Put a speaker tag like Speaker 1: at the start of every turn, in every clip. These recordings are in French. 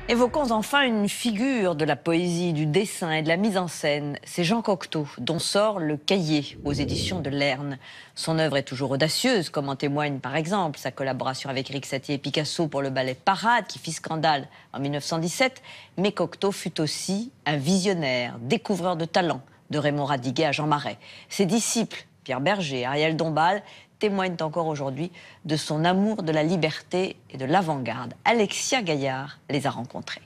Speaker 1: Évoquons enfin une figure de la poésie, du dessin et de la mise en scène. C'est Jean Cocteau, dont sort Le Cahier aux éditions de Lerne. Son œuvre est toujours audacieuse, comme en témoigne par exemple sa collaboration avec Erik Satie et Picasso pour le ballet Parade, qui fit scandale en 1917. Mais Cocteau fut aussi un visionnaire, découvreur de talent, de Raymond Radiguet à Jean Marais. Ses disciples, Pierre Bergé, Ariel Dombasle, témoignent encore aujourd'hui de son amour de la liberté et de l'avant-garde. Alexia Gaillard les a rencontrés.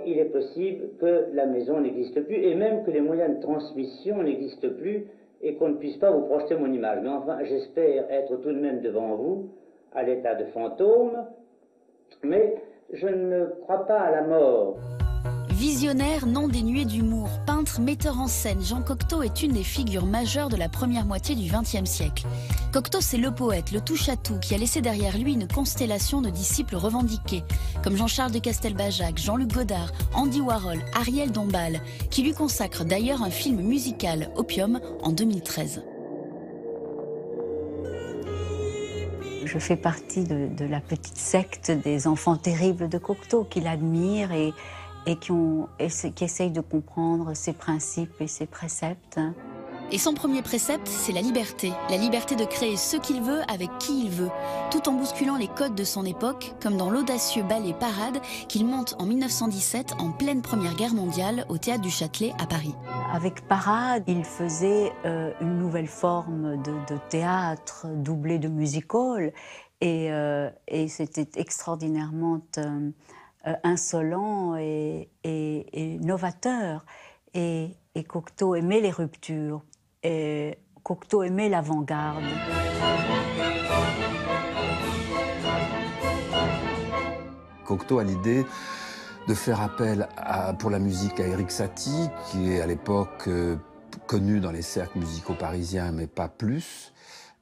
Speaker 2: Il est possible que la maison n'existe plus et même que les moyens de transmission n'existent plus et qu'on ne puisse pas vous projeter mon image. Mais enfin, j'espère être tout de même devant vous à l'état de fantôme, mais je ne crois pas à la mort.
Speaker 3: Visionnaire non dénué d'humour, peintre, metteur en scène, Jean Cocteau est une des figures majeures de la première moitié du XXe siècle. Cocteau, c'est le poète, le touche-à-tout, qui a laissé derrière lui une constellation de disciples revendiqués, comme Jean-Charles de Castelbajac, Jean-Luc Godard, Andy Warhol, Ariel Dombasle, qui lui consacre d'ailleurs un film musical, Opium, en 2013.
Speaker 4: Je fais partie de la petite secte des enfants terribles de Cocteau, qu'il admire et qui essayent de comprendre ses principes et ses préceptes.
Speaker 3: Et son premier précepte, c'est la liberté de créer ce qu'il veut avec qui il veut, tout en bousculant les codes de son époque, comme dans l'audacieux ballet Parade qu'il monte en 1917 en pleine Première Guerre mondiale au Théâtre du Châtelet à Paris.
Speaker 4: Avec Parade, il faisait une nouvelle forme de théâtre doublé de music-hall et c'était extraordinairement insolent et novateur. Et Cocteau aimait les ruptures. Et Cocteau aimait l'avant-garde.
Speaker 5: Cocteau a l'idée de faire appel pour la musique à Erik Satie, qui est à l'époque connu dans les cercles musicaux parisiens, mais pas plus,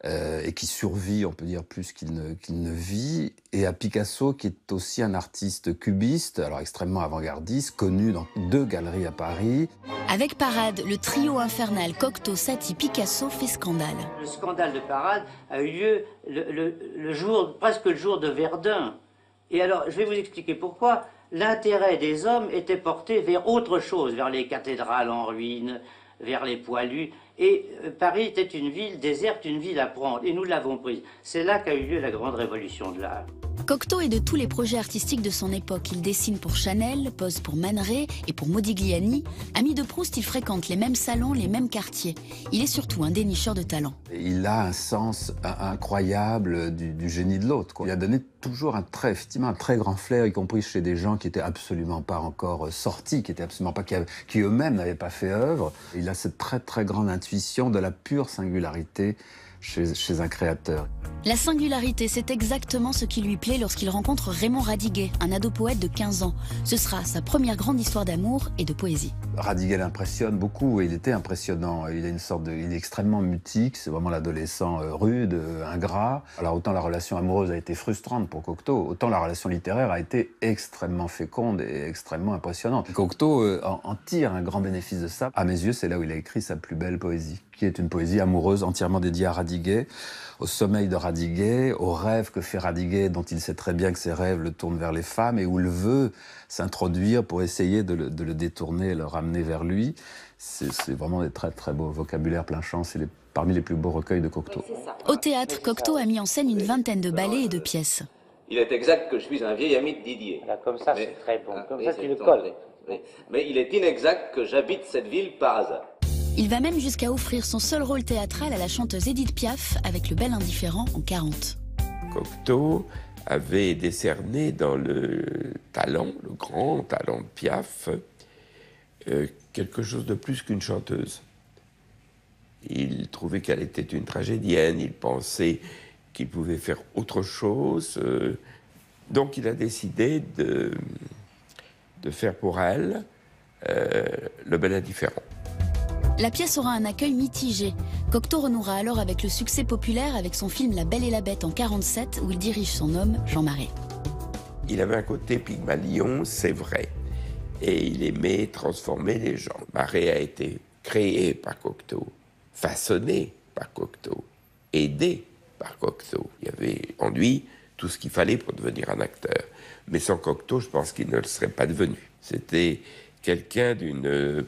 Speaker 5: et qui survit, on peut dire, plus qu'il ne vit, et à Picasso, qui est aussi un artiste cubiste, alors extrêmement avant-gardiste, connu dans 2 galeries à Paris.
Speaker 3: Avec Parade, le trio infernal Cocteau, Satie, Picasso fait scandale.
Speaker 2: Le scandale de Parade a eu lieu presque le jour de Verdun. Et alors, je vais vous expliquer pourquoi. L'intérêt des hommes était porté vers autre chose, vers les cathédrales en ruine, vers les poilus. Et Paris était une ville déserte, une ville à prendre. Et nous l'avons prise. C'est là qu'a eu lieu la grande révolution de l'art.
Speaker 3: Cocteau est de tous les projets artistiques de son époque. Il dessine pour Chanel, pose pour Man Ray et pour Modigliani. Ami de Proust, il fréquente les mêmes salons, les mêmes quartiers. Il est surtout un dénicheur de talent.
Speaker 5: Il a un sens incroyable du génie de l'autre. Il a donné toujours effectivement un très grand flair, y compris chez des gens qui étaient absolument pas encore sortis, qui eux-mêmes n'avaient pas fait œuvre. Il a cette très très grande intuition de la pure singularité chez un créateur.
Speaker 3: La singularité, c'est exactement ce qui lui plaît lorsqu'il rencontre Raymond Radiguet, un ado-poète de 15 ans. Ce sera sa première grande histoire d'amour et de poésie.
Speaker 5: Radiguet l'impressionne beaucoup, et il était impressionnant. Il est extrêmement mutique, c'est vraiment l'adolescent rude, ingrat. Alors autant la relation amoureuse a été frustrante pour Cocteau, autant la relation littéraire a été extrêmement féconde et extrêmement impressionnante. Cocteau en tire un grand bénéfice de ça. À mes yeux, c'est là où il a écrit sa plus belle poésie, qui est une poésie amoureuse entièrement dédiée à Radiguet, au sommeil de Radiguet, aux rêves que fait Radiguet, dont il sait très bien que ses rêves le tournent vers les femmes, et où il veut s'introduire pour essayer de le détourner, le ramener vers lui. C'est vraiment des très très beaux vocabulaires plein champ, c'est parmi les plus beaux recueils de Cocteau.
Speaker 3: Au théâtre, Cocteau a mis en scène une vingtaine de ballets et de pièces.
Speaker 6: Il est exact que je suis un vieil ami de Didier.
Speaker 2: Là, comme ça, c'est très bon. Comme ça, tu le colles.
Speaker 6: Mais il est inexact que j'habite cette ville par hasard.
Speaker 3: Il va même jusqu'à offrir son seul rôle théâtral à la chanteuse Édith Piaf avec Le Bel Indifférent en 40.
Speaker 7: Cocteau avait décerné dans le grand talent de Piaf, quelque chose de plus qu'une chanteuse. Il trouvait qu'elle était une tragédienne, il pensait qu'il pouvait faire autre chose. Donc il a décidé de faire pour elle Le Bel Indifférent.
Speaker 3: La pièce aura un accueil mitigé. Cocteau renouera alors avec le succès populaire avec son film La Belle et la Bête en 47, où il dirige son homme, Jean Marais.
Speaker 7: Il avait un côté Pygmalion, c'est vrai. Et il aimait transformer les gens. Marais a été créé par Cocteau, façonné par Cocteau, aidé par Cocteau. Il y avait en lui tout ce qu'il fallait pour devenir un acteur. Mais sans Cocteau, je pense qu'il ne le serait pas devenu. C'était quelqu'un d'une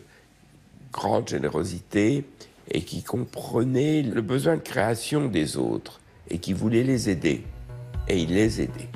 Speaker 7: grande générosité et qui comprenait le besoin de création des autres et qui voulait les aider. Et il les aidait.